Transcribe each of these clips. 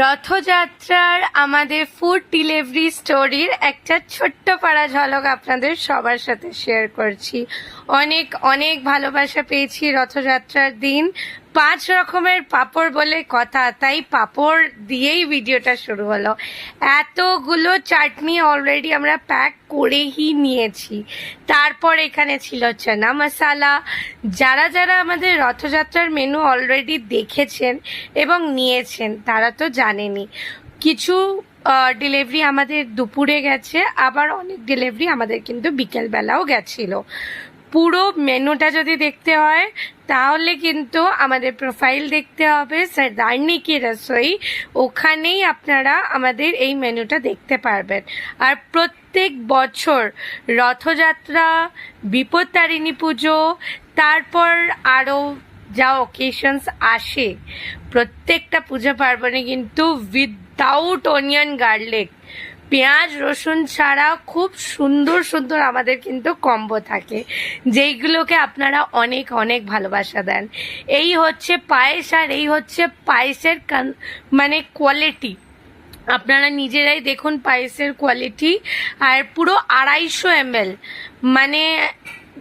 রথযাত্রার আমাদের food delivery স্টোরির একটা ছোট্ট পাড়া ঝলক আপনাদের সবার সাথে শেয়ার করছি। অনেক অনেক ভালোবাসা পেয়েছি রথযাত্রার দিন। 5 রকমের পাঁপড় বলে কথা, তাই পাঁপড় দিয়েই ভিডিওটা শুরু হলো। এতগুলো চাটনি অলরেডি আমরা প্যাক করেই নিয়েছি। তারপর এখানে ছিল চানা মশালা। যারা যারা আমাদের রথযাত্রার মেনু অলরেডি দেখেছেন এবং নিয়েছেন তারা তো জানেনই। কিছু ডেলিভারি আমাদের দুপুরে গেছে, আবার অনেক ডেলিভারি আমাদের কিন্তু বিকেলবেলাও গেছিলো। পুরো মেনুটা যদি দেখতে হয় তাহলে কিন্তু আমাদের প্রোফাইল দেখতে হবে সরদারনি কি রসোই, ওখানেই আপনারা আমাদের এই মেনুটা দেখতে পারবেন। আর প্রত্যেক বছর রথযাত্রা, বিপত্তারিণী পুজো, তারপর আরও যা অকেশনস আসে, প্রত্যেকটা পুজো পার্বণে কিন্তু উইদাউট অনিয়ন গার্লিক, পেঁয়াজ রসুন ছাড়া খুব সুন্দর সুন্দর আমাদের কিন্তু কম্বো থাকে, যেইগুলোকে আপনারা অনেক অনেক ভালোবাসা দেন। এই হচ্ছে পায়েস, আর এই হচ্ছে পায়েসের মানে কোয়ালিটি। আপনারা নিজেরাই দেখুন পায়েসের কোয়ালিটি। আর পুরো 250 ml, মানে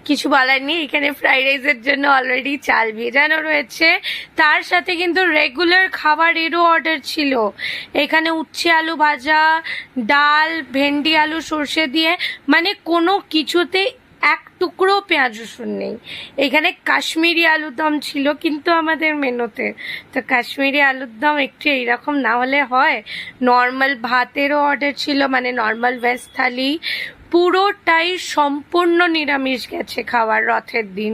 কিছু বলার নেই। এখানে ফ্রাইড রাইসের জন্য অলরেডি চাল ভেজানো রয়েছে, তার সাথে কিন্তু রেগুলার খাবারেরও অর্ডার ছিল। এখানে উচ্ছে আলু ভাজা, ডাল, ভেন্ডি আলু সর্ষে দিয়ে, মানে কোনো কিছুতে এক টুকরো পেঁয়াজ রসুন নেই। এখানে কাশ্মীরি আলুর দম ছিল কিন্তু আমাদের মেনুতে, তো কাশ্মীরি আলুর দম একটু এইরকম না হলে হয়। নর্মাল ভাতেরও অর্ডার ছিল, মানে নর্মাল ভেজ থালি। পুরোটাই সম্পূর্ণ নিরামিষ গেছে খাওয়ার রথের দিন।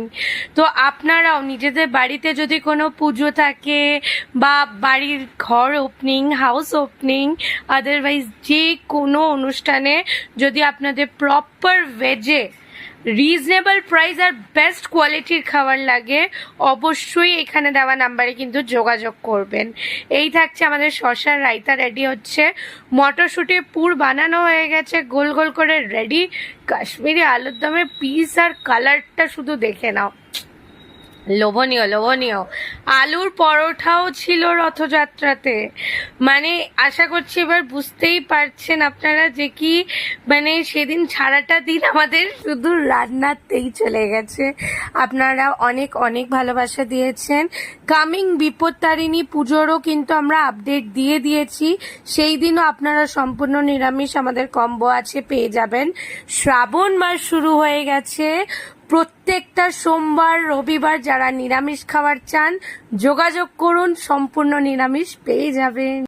তো আপনারাও নিজেদের বাড়িতে যদি কোনো পুজো থাকে বা বাড়ির ঘর ওপেনিং, হাউস ওপেনিং, আদারওয়াইজ যে কোনো অনুষ্ঠানে যদি আপনাদের প্রপার ভেজে রিজনেবল প্রাইস আর বেস্ট কোয়ালিটির খাবার লাগে, অবশ্যই এখানে দেওয়া নাম্বারে কিন্তু যোগাযোগ করবেন। এই থাকছে আমাদের শসার রায়তা রেডি হচ্ছে, মটরশুঁটির পুর বানানো হয়ে গেছে, গোল গোল করে রেডি। কাশ্মীরি আলুর দমের পিস আর কালারটা শুধু দেখে নাও, লোভনীয় লোভনীয়। আলুর পরোটাও ছিল রথযাত্রাতে, মানে আশা করছি এবার বুঝতেই পারছেন আপনারা যে কি, মানে সেদিন সারাটা দিন আমাদের শুধু রান্নাতেই চলে গেছে। আপনারা অনেক অনেক ভালোবাসা দিয়েছেন। কামিং বিপত্তারিণী পুজোরও কিন্তু আমরা আপডেট দিয়ে দিয়েছি, সেই দিনও আপনারা সম্পূর্ণ নিরামিষ আমাদের কম্বো আছে, পেয়ে যাবেন। শ্রাবণ মাস শুরু হয়ে গেছে, প্রত্যেকটা সোমবার রবিবার যারা নিরামিষ খাবার চান যোগাযোগ করুন, সম্পূর্ণ নিরামিষ পেয়ে যাবেন।